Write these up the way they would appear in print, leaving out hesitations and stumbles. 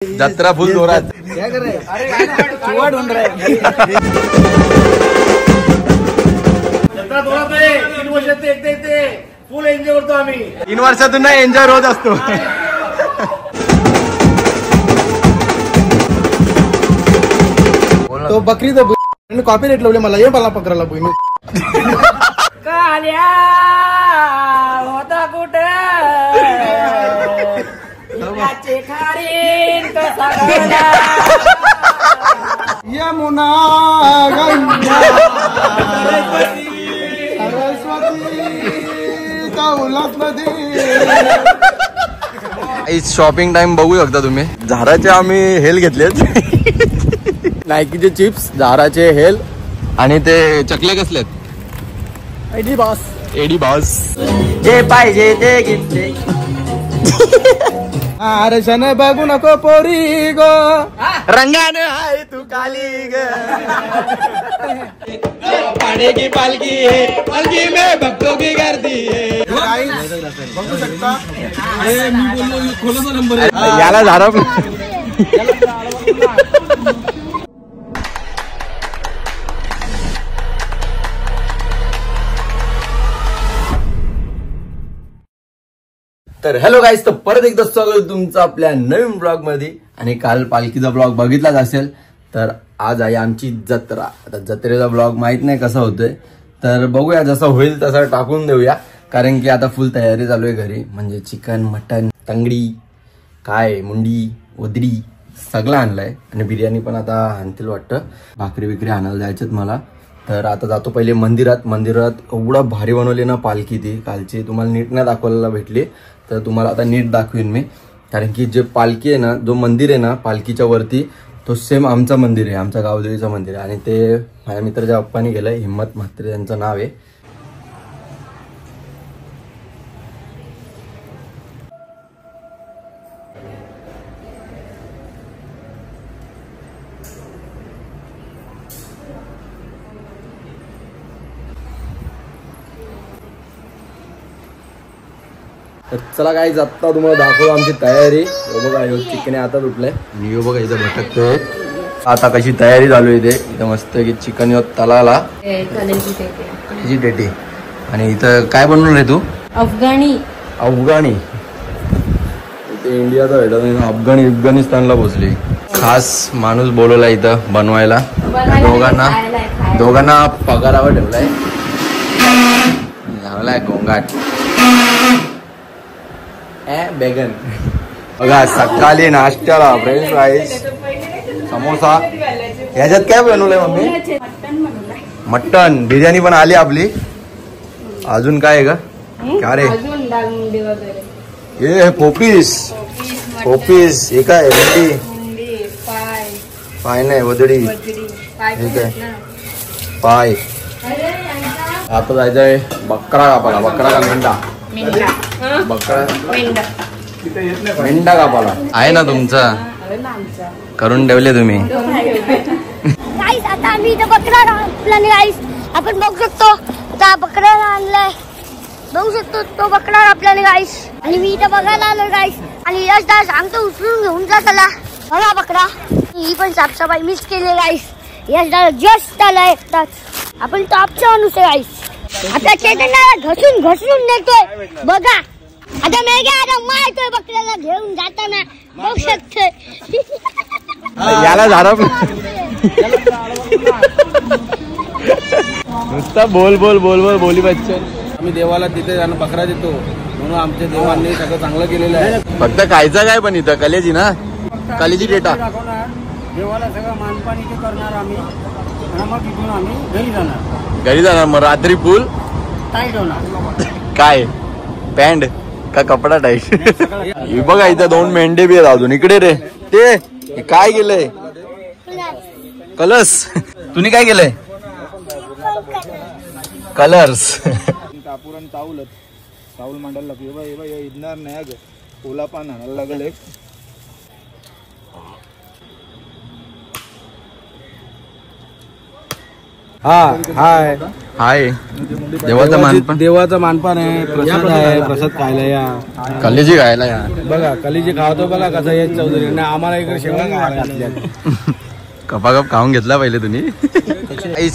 जत्रा फुल जोरात. क्या कर रहे? अरे चुहा ढूंढ रहे. जत्रा जोरात आहे. 3 वर्षात ते फुल एन्जॉय करतो आम्ही. 3 वर्षातून नाही एन्जॉय होत असतो. तो बकरी तो कॉपीराइट लावले मला. ये मला पकडायला बहिणी. काल्या होता कुठे यमुना गंगा सरस्वती. शॉपिंग टाइम बघू शकता तुम्ही. झाराचे आम्ही हेल घेतलेत. नायकीचे चिप्स, झाराचे हेल आणि ते चकले कसलेत. एडी बॉस. एडी बॉस. जे पाहिजे ते घेतले. आरशन बघू नको पोरी गो. रंगाने आहे तू काली ग. पाडे की पालकी है, पालकी में भक्तों की गर्दी है. बघू शकता. मी बोललो खोलाचा नंबर आहे. याला झारा. तर हॅलो गाईज, तर परत एकदा स्वागत तुमचं आपल्या नवीन ब्लॉग मध्ये. आणि काल पालखीचा ब्लॉग बघितलाच असेल. तर आज आहे आमची जत्रा. आता जत्रेचा ब्लॉग माहित नाही कसा होतोय, तर बघूया जसं होईल तसं टाकून देऊया. कारण की आता फुल तयारी चालू आहे घरी. म्हणजे चिकन, मटन, तंगडी, काय मुंडी, उदरी सगळं आणलंय. आणि बिर्याणी पण आता आणतील वाटतं. भाकरी बिकरी आणायला जायचेत मला. तर आता जातो पहिले मंदिरात. मंदिरात एवढा भारी बनवली ना पालखी. ती कालची तुम्हाला नीट नाही दाखवायला भेटली, तर तुम्हाला आता नीट दाखवीन मी. कारण की जे पालखी आहे ना, जो मंदिर आहे ना पालखीच्या वरती, तो सेम आमचा मंदिर आहे, आमच्या गावदेवीचं मंदिर आहे. आणि ते माझ्या मित्राच्या पप्पानी गेलंय. हिम्मत म्हात्रे यांचं नाव आहे. तर चला काय आता तुम्हाला दाखवू आमची तयारी. बघा ह्यो चिकन आता उठलंय. आणि ह्यो बघा इथं भटकतोय. आता कशी तयारी चालू आहे. इथे मस्त की चिकन ह्यो तलाला त्याची टेटी. आणि इथं काय बनवून रे तू. अफगाणी. अफगाणी. इथे इंडियाचा भेटत अफगाणिस्तानला पोहोचली. खास माणूस बोलवला इथं बनवायला. दोघांना पगारावर ठेवलाय. लावलाय गोंगाट बेगन. बघा सकाळी नाश्त्याला फ्रेंच फ्राईज, समोसा. ह्याच्यात काय बनवलंय मम्मी. मटन. बिर्याणी पण आली आपली. अजून काय आहे का. काय रे हे पोपीस. पोपीस हे काय. वदडी. पाय नाही वदडी. हे काय पाय. आता जायचंय बकरा कापाला. बकरा का मेंढा. बकरा मेंढा कापाला आहे ना तुमचा. करून ठेवले तुम्ही. गाईस आता आम्ही इथं बकरा आणला. गाईस आपण बघू शकतो आता बकरा आणलाय. बघू शकतो तो बकरा आपल्याला गाईस. आणि मी इथं बघायला आलो गाईस. आणि यश दास आमचं उचलून घेऊन जा चला. बघा बकरा. ही पण साफसफाई मिस केली गाईस. यश दास जस्ट आलाय एकटाच. आपण टॉपचा माणूस आहे गाईस. आता चेतनाला घसरून नेतोय बघा. आता मेघ्या आता मारतोय बकऱ्याला घेऊन जाताना. बघू शकतोय. याला झारा. नुसता बोल बोल बोल बोल बोली बच्चन. आम्ही देवाला तिथे जाणं बकरा देतो म्हणून आमच्या देवांनी सगळं चांगलं केलेलं आहे. फक्त खायचं काय पण इथं कलेजी ना. कलेजी डेटा देवाला सगळं मानपाणी ते करणार आम्ही. मग तिथून आम्ही घरी जाणार. घरी जाणार. मग रात्री फुल टाईट होणार. काय पॅन्ट का कपडा टाईट. हे बघा इथं 2 मेंढे बी आहेत अजून. इकडे रे ते काय केलंय. कलर्स. तुम्ही काय केलंय. कलर्स. कापूर चावल मांडायला लागलो. इदणार नाही ग. ओला पान आणायला लागल. एक हा हाय हाय देवाचं मानपान, देवाचं मानपान आहे, प्रसाद आहे, प्रसाद खायला या, कलेजी खायला या. बघा कलीचे खावतो बघा कसं येत चौधरी नाही आम्हाला इकडे शेंगा घातल्या. कपाकप खाऊन घेतला पहिले तुम्ही.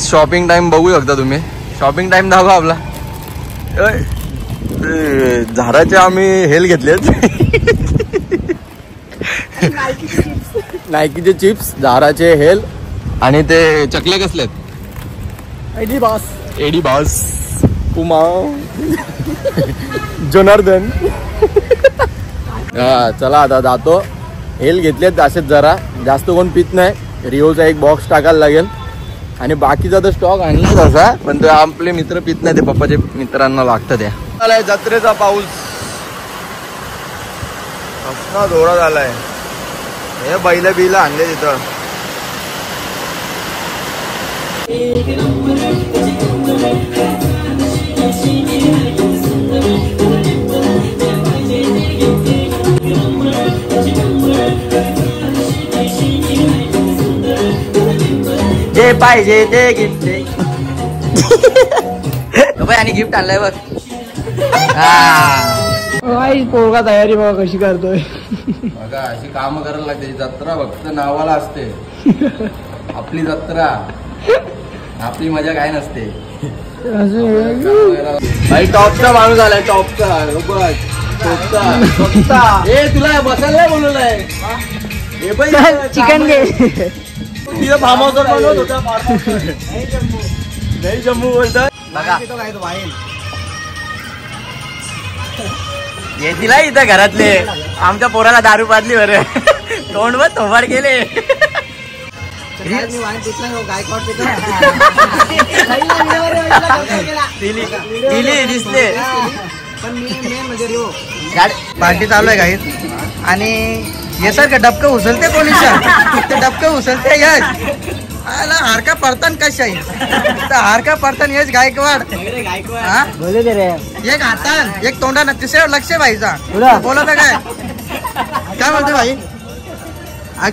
शॉपिंग टाइम बघू शकता तुम्ही. शॉपिंग टाइम दाखवा आपला. झाडाचे आम्ही हेल घेतलेत. नायकीचे चिप्स, झाडाचे हेल आणि ते चकले कसलेत? एडी बॉस, पुमा, जनार्दन. चला आता जातो. हेल घेतलेत असेच, जरा जास्त कोण पित नाही. रिओचा एक बॉक्स टाकायला लागेल आणि बाकीचा तर स्टॉक आणला तसा, पण ते आपले मित्र पित नाही, ते पप्पाचे मित्रांना लागतं. त्या आलाय जत्रेचा पाऊस, कसला जोरात आलाय. हे बैल बिल आणले तिथं. जे पाहिजे ते गिफ्ट. आणि गिफ्ट आणलंय बघ. पोरगा तयारी बघा कशी करतोय. बघा अशी काम करायला लागते. जत्रा फक्त नावाला असते. आपली जत्रा, आपली मजा काय नसते. भाई टॉपचा माणूस आलाय, टॉपचा. हे तुला बसायला बोलवलंय. चिकन घे. तिथं फार्म हाऊस बनवत होता. नाही जम्मू बोलतात. बघा येतीला इथं घरातले आमच्या पोराला दारू पाजली बरं. तोंड वर थोबाड गेले. दिसले. पार्टी चालू आहे काही आणि येतात का डबकं उचलते कोणीच्या. ते डबकं उचलते यश. हारका पडतान कशा हारका पडतान यश गायकवाड. एक हातान एक तोंडानं तिसऱ्या लक्ष भाईचा. बोलत काय बोलतो भाई?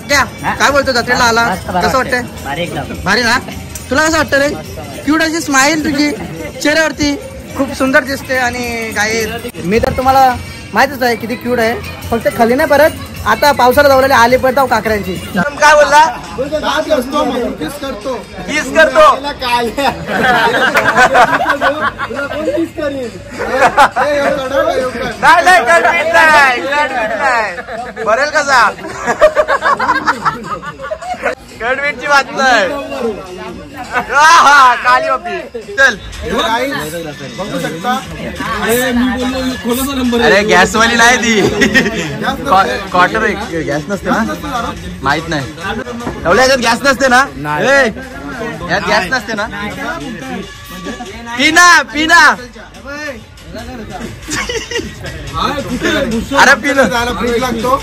क्या काय बोलतो जत्रेला आला कसं वाटतंय? भारी ना. तुला कसं वाटतं रे? क्यूट अशी स्माईल तुझी चेहऱ्यावरती खूप सुंदर दिसते. आणि काय मी तर तुम्हाला माहितच आहे किती क्यूट आहे. फक्त खाली नाही परत आता पावसाला जवळले आले पडताव काकऱ्यांची. काय बोलला? किस करतो. नाही बरेल कसा कडवीटची बात नाही. काली बापी चल. बघू शकता. मी बोललो खोलाचा नंबर. अरे गॅसवाली नाही ती. क्वार्टर गॅस नसते ना, माहित नाही. एवढ्या याच्यात गॅस नसते ना. यात गॅस नसते ना. पिना अरे पिना ब्रिज लागतो.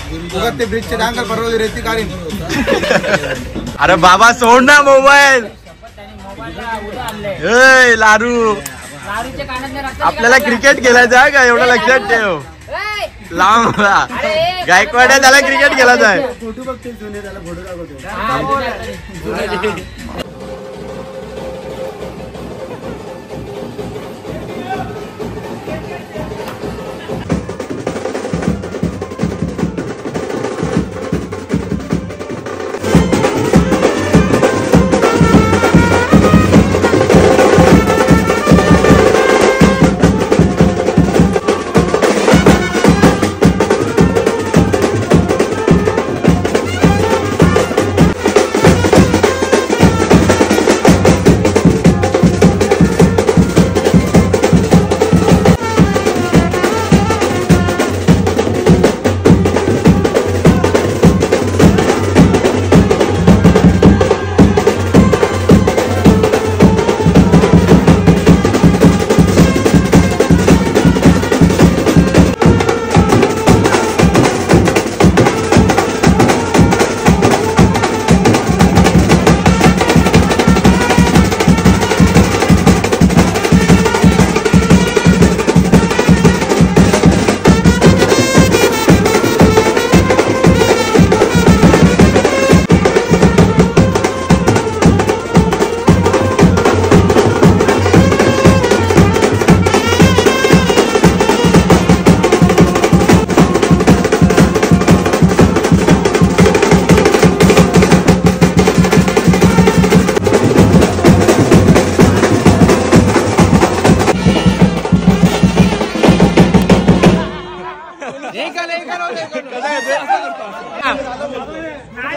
ते ब्रिजचे डांगर परवा रेती काढीन. अरे बाबा सोड ना मोबाईल. लारू आपल्याला क्रिकेट खेळायचं आहे का एवढं लक्षात ठेव. लांब गायकवाड आहे त्याला क्रिकेट खेळायचं आहे. फोटो बघते जुने त्याला फोटो दाखवतो.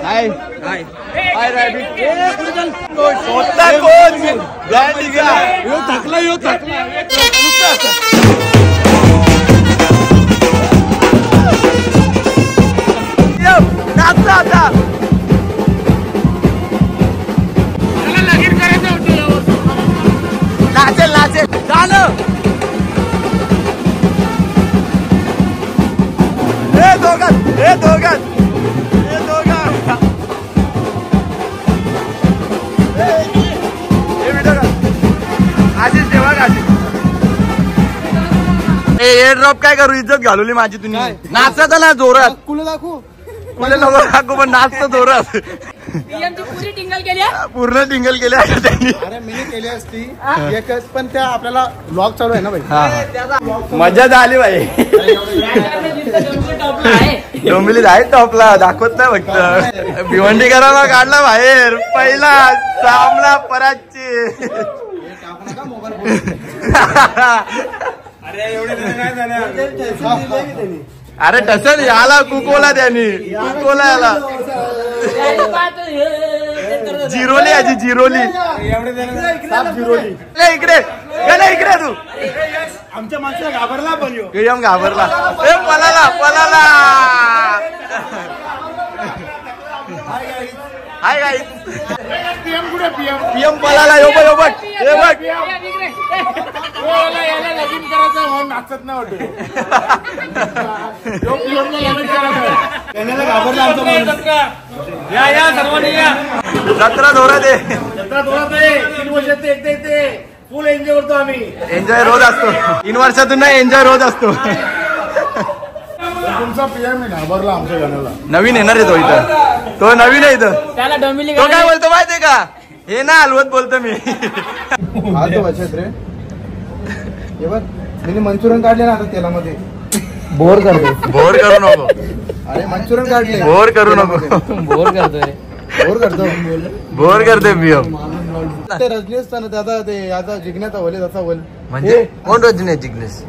हाय हाय हाय रॅबिट होता कोण यो थकला नाचला आता लगीन करायचं होतं नाचेल झालं हे दोघात आशिष ठेवा का एअर ड्रॉप काय करू इज्जत घालवली माझी तुम्ही नाचता ना जोरात कुलं दाखवू कुठे नको दाखवू पण नाचतं जोरात पूर्ण टिंगल केल्या त्यांनी अरे मी केली असती एकच पण त्या आपल्याला ब्लॉग चालू आहे ना भाई मजा झाली भाई डोंबिवलीत आहे टॉपला दाखवत नाही फक्त भिवंडी करायला काढला बाहेर पहिला सामना पराची अरे टसल याला कुकोला त्यांनी कुकोला याला जिरोली याची जिरोली इकडे इकडे तू आमच्या माणसाला घाबरला पण गेम घाबरला पलाला हाय गाईस पीएम कुठे पीएम पलाला यो बघ लगीन करायचं म्हणून नाचत नाही वाटत घाबरला या सर्वांनी या जत्रा जोरात आहे तीन वर्षात एकदा फुल एन्जॉय करतो आम्ही एन्जॉय रोज असतो 3 वर्षातून नाही एन्जॉय रोज असतो तुमचा पीएम घाबरला आमच्या गाण्याला नवीन येणार आहे तो इथं तो नवीन आहे इथं तो काय बोलतो माहितीये का हे ना हलवत बोलतो मी रे हे बघ मी मंचुरियन काढले ना आता तेलामध्ये बोर करू नको अरे मंचुरियन काढले बोर करू नको बोर करते पीएम ते रजनीश त्याचा ते याचा जिग्नेचा होले तसा होल म्हणजे कोण रजनीश जिग्नेश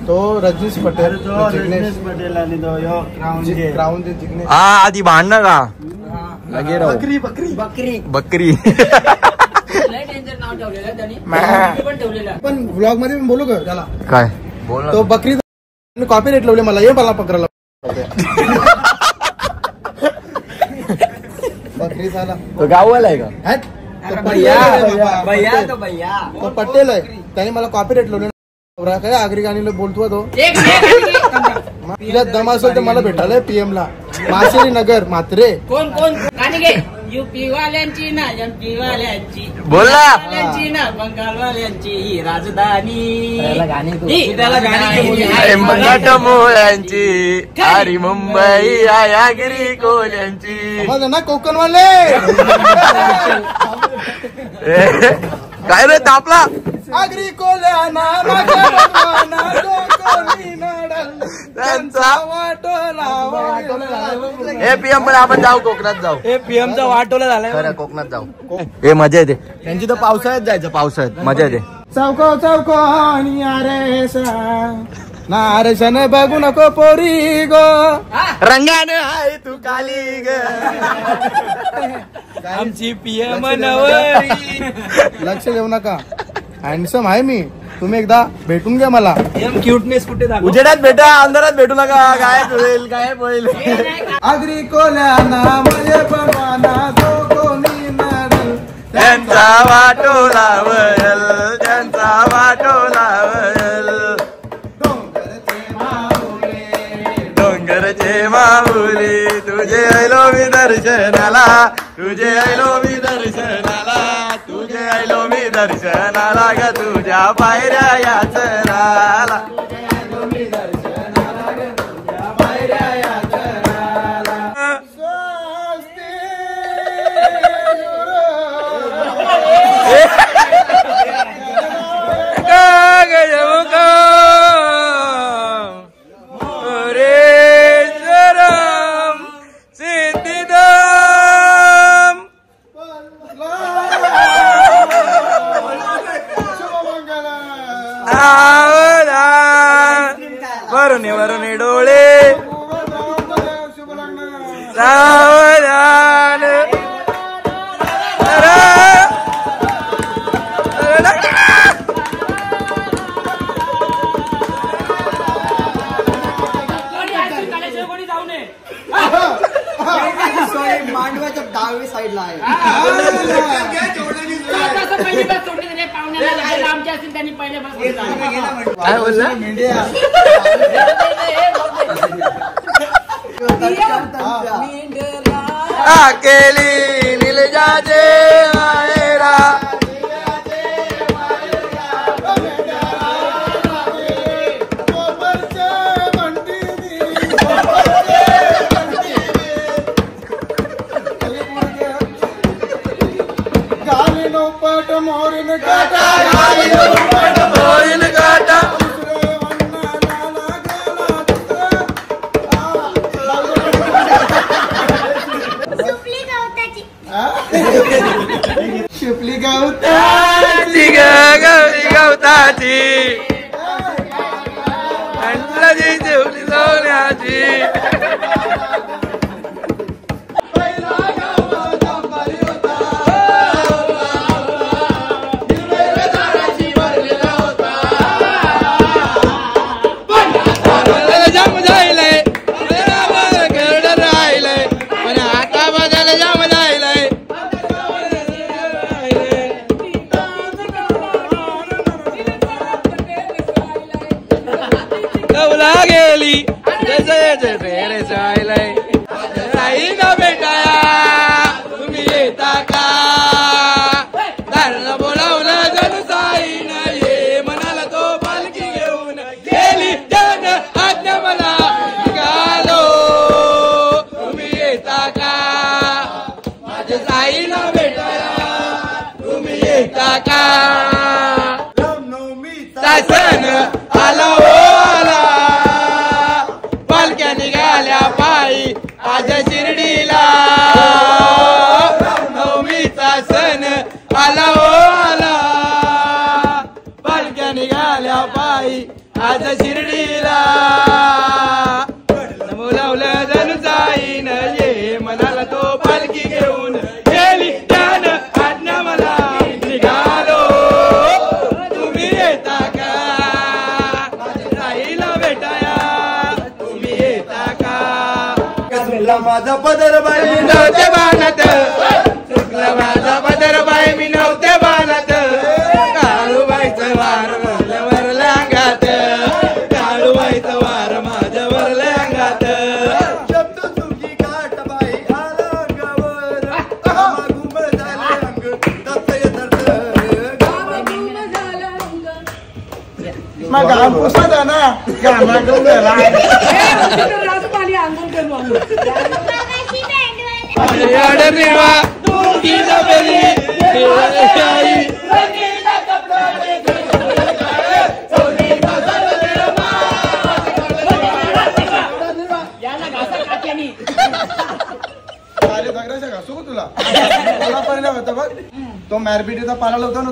तो रजनीश पटेल जिग्नेश पटेल आणि क्राऊन जिग्नेश हा आधी भांडणं का बकरी पण ब्लॉग मध्ये मी बोलू का त्याला काय बोल तो बकरी कॉपी रेट लावले मला ये मला पकडायला बकरी झाला तो गाववाला आहे का तो पटेल आहे त्याने मला कॉपी रेट लावले काय आगरी गाणीला बोलतो तो तिला दम असेल तर मला भेटायला पीएम ला माशेरी नगर म्हात्रे कोण युपी वाल्यांची ना एमपी वाल्यांची बोल ना वाल्यांची ना बंगाल वाल्यांची ही राजधानी मोळ्यांची अरे मुंबई आयागिरी कोल्यांची ना कोकण वाले काय रे तापला आगरी कोल्याना त्यांचा हे पीएम पण आपण जाऊ कोकणात जाऊ हे पीएमचा वाटोला झालाय खरं कोकणात जाऊ हे मजा येते त्यांची तर पावसाळ्यात जायचं पावसाळ्यात मजा येते चौको आणि नारेशन बघू नको पोरी गो रंगाने आहे तू काली ग आमची पीएम नवरी लक्ष देऊ नका हँडसम आहे मी तुम्ही एकदा भेटून घ्या मला क्यूटनेस कुठे दाखव उजेडात भेटा अंधारात भेटू नका गायब होईल गायब होईल आगरी कोल्याना मये बनवाना जो कोणी नडल त्यांचा वाटो लावल त्यांचा वाटो लावल डोंगरचे माऊली तुझे ऐलो मी दर्शनाला तुझे ऐलो मी दर्शनाला तुझे ऐलो मी दर्शनाला ग तुझ्या पायऱ्या याचनाला मांडवाच्या डावी साईडला आहे. पहिली बस सोडली तरी पाहुण्याला जायला आमच्या असतील त्यांनी पहिले बस काय बोलला? केली निलजाचे मायरा मोरीन काटा शिपली गवताची गौरी गवताची अंडलाची शिवली सोन्याची गेली आई ना भेटाया तुम्ही येता का दाराला बोलावलं जणू साई ना ये म्हणाला तो पालखी घेऊन गेली त्यानं आज्ञा मला निघालो तुम्ही येता का माझ्या साईला भेटाया तुम्ही येता का सण आला हो आला पालख्या निघाल्या पायी माझ्या शिर्डीला नवमीचा सण आला हो आला पालख्या निघाल्या पायी आज शिर्डीला बोलावलं जणू जाईन ये म्हणाला तो पालखी घेऊन गेली त्यानं आज्ञा मला निघालो तुम्ही येता का राहीला भेटाया तुम्ही येता का माझा पदर बाई मी नव्हते बाणत चुकला माझा पदर बाई मी नव्हते बाणत काळूबाईचं वार माझ्या वरल्या अंगात काळूबाईचं वार माझ्या वरल्या अंगात शब्द तुझी काट बाई आला अंगावर घुम झाले अंग दत्तय मग घाम पुसत आहे ना घामा घेऊन गेला निर्वा तुमची जबरी घासू का तुला परिणाम होता बघ तो मॅरपिटीचा पाला होता ना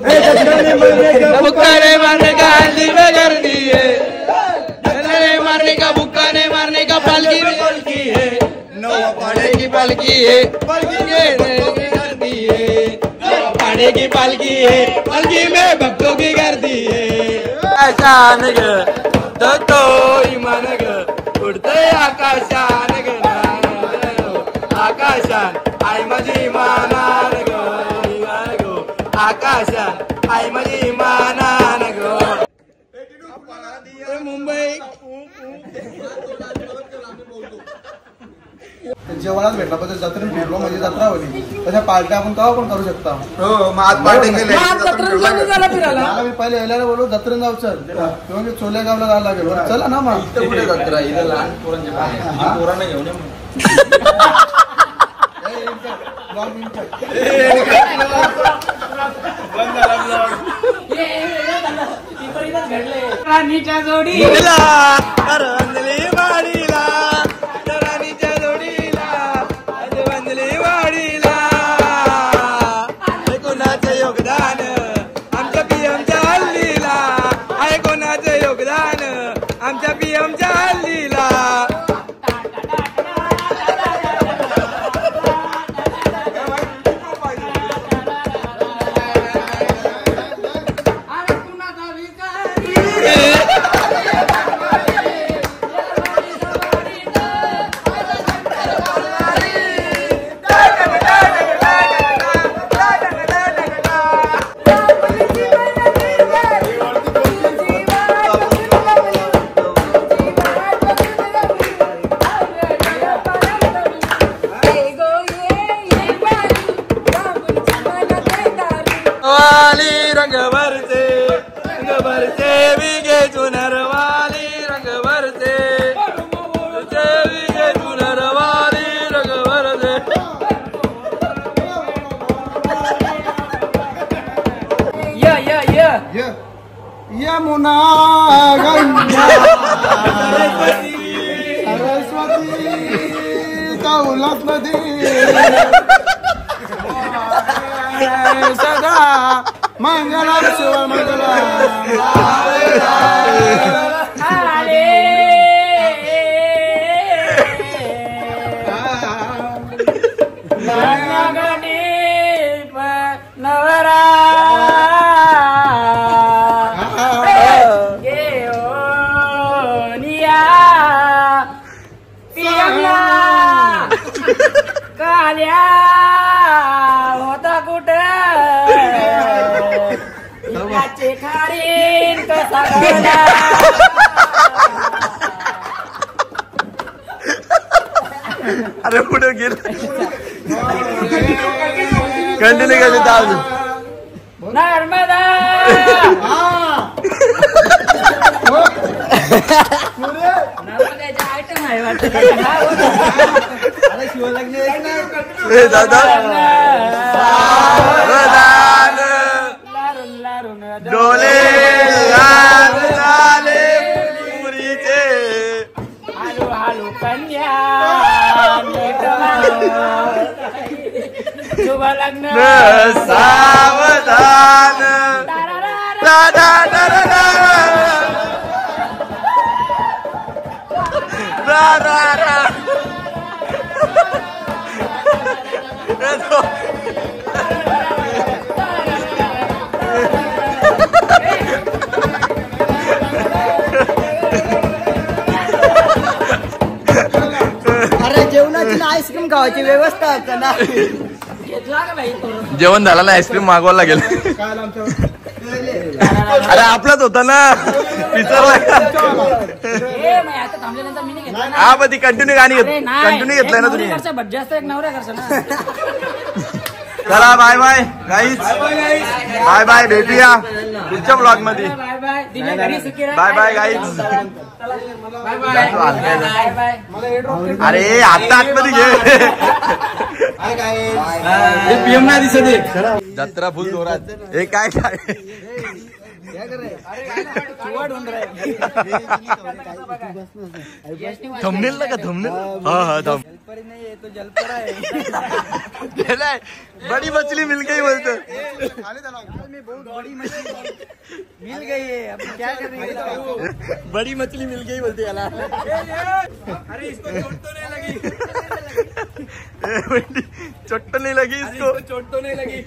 बुक्का मारने का हल्दी में कर दिए मारने का बुक्का ने मारने का पालकी है नौ पाड़े की पालकी है पालकी की पालकी है पालकी में भक्तों की गर्दी है आकाशान ग दत्तो इमान ग उडतय आकाशान ग आकाशान आई माझी इमानान ग आकाशान आई माझी इमानान ग मुंबई जेवणात भेटला पण जत्रेत भेटलो म्हणजे जत्रा होती तशा पार्ट्या आपण केव्हा पण करू शकता हो मग आज पार्टी केली मी पहिले यायला बोललो जत्रेत जाऊ चल किंवा मी चोलेगावला जायला लागेल चला ना मग कुठे जत्रा इथं लहान पोरांचे पोरांना घेऊन राणीच्या जोडी वंदली वाडीला राणीच्या जोडीला वंदली वाडीला कोणाचं योगदान आमच्या पीएमच्या हल्लीला आहे कोणाचं योगदान आमच्या पीएमच्या हल्लीला वाली रंग भरते विगे चुनर वाली रंग भरते विगे चुनर वाली रंग भरते। यमुना गंगा सरस्वती दौलतमती सदा मंगलम शिव मंगलम। नवरा काल्या होता कुठे खारीन कसा गेला। अरे पुढे गेल कंटिन्यू करायचं अजून। नर्मदा नर्मदाचा आयटम आहे वाटतं दादा डोले लाले पुरीचे हालू हालू कन्या शुभ लग्न सावधान दादा दादा अरे जेवणाची ना आईस्क्रीम खावायची व्यवस्था होता ना। जेवण झालं ना आईस्क्रीम मागवायला लागेल। अरे आपलाच होता ना पिक्चरला। हा पण ती कंटिन्यू गाणी कंटिन्यू घेतलंय ना तुम्ही। जास्त एक नवऱ्या करसा ना। चला bye bye guys bye bye भेटूया पुढच्या ब्लॉग मध्ये। बाय बाय दिने घरी सुखी राहा। Bye bye guys bye bye bye bye. अरे आता आतमध्ये घे पीएम नाही दिसत आहे। जत्रा फुल जोरात। हे काय काय थंबनेल ना का थंबनेल। हा हा थंब बड़ी मछली मिल गई बोलते। मिल गई है अब क्या करेंगे। बड़ी मछली मिल गई बोलते याला। अरे इसको चोट तो नहीं लगी। चोट तो नहीं लगी इसको। चोट तो नहीं लगी।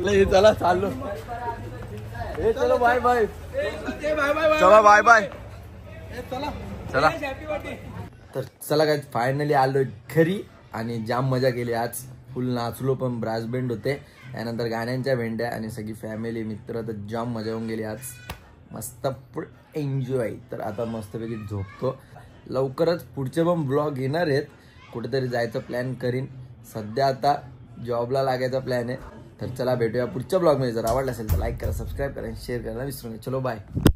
नहीं चला चालू। चलो बाय बाय। बाय बाय चला बाय बाय चला चला। तर चला काय फायनली आलो घरी आणि जाम मजा केली आज। फुल नाचलो पण ब्रास बँड होते त्यानंतर गाण्यांच्या भेंड्या आणि सगळी फॅमिली मित्र तर जाम मजा येऊन गेली आज। मस्त एन्जॉय। तर आता मस्तपैकी झोपतो। लवकरच पुढचे पण ब्लॉग येणार आहेत। कुठेतरी जायचं प्लॅन करीन। सध्या आता जॉबला लागायचा प्लॅन आहे। तर चला भेटूया पुढच्या ब्लॉगमध्ये। जर आवडला असेल तर लाईक करा सबस्क्राईब करा शेअर करायला विसरू नका। चलो बाय।